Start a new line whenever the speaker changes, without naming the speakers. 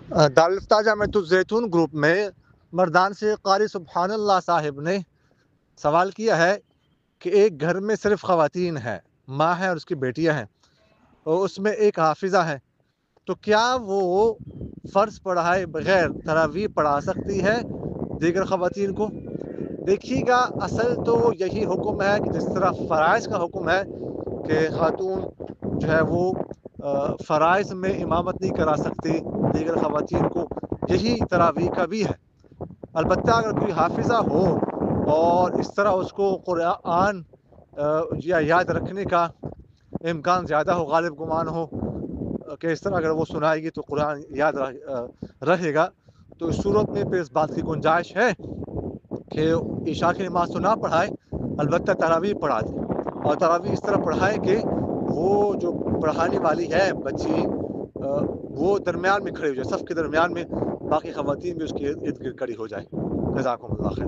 دارالفتہ Jamiatul الزیتون group میں مردان سے قاری سبحان اللہ صاحب نے سوال کیا ہے کہ ایک گھر میں صرف خواتین ہیں، ماں ہے اور اس کی بیٹیاں ہیں، اور اس میں ایک حافظہ ہے، تو کیا وہ فرض پڑھائے بغیر تراویح پڑھا سکتی ہے دیگر خواتین کو؟ دیکھیے گا، اصل تو یہی حکم ہے کہ جس طرح فرائض کا حکم ہے کہ خاتون جو ہے وہ فرائض میں امامت نہیں کرا سکتی دیگر خواتین کو، یہی تراویح کا بھی ہے۔ البتہ اگر کوئی حافظہ ہو اور اس طرح اس کو قرآن یاد رکھنے کا امکان زیادہ ہو، غالب گمان ہو کہ اس طرح اگر وہ سنائے گی تو قرآن یاد رہے گا، تو اس صورت میں پھر اس بات کی گنجائش ہے کہ عشاء کی نماز تو نہ پڑھائے، البتہ تراویح پڑھا دے، اور تراویح اس طرح پڑھائے کہ وہ جو پڑھانے والی ہے بچی وہ درمیان میں کھڑی ہو جائے، صف کے درمیان میں، باقی خواتین بھی اس کے ارد گرد کھڑی ہو جائے۔ جزاکم اللہ خیر۔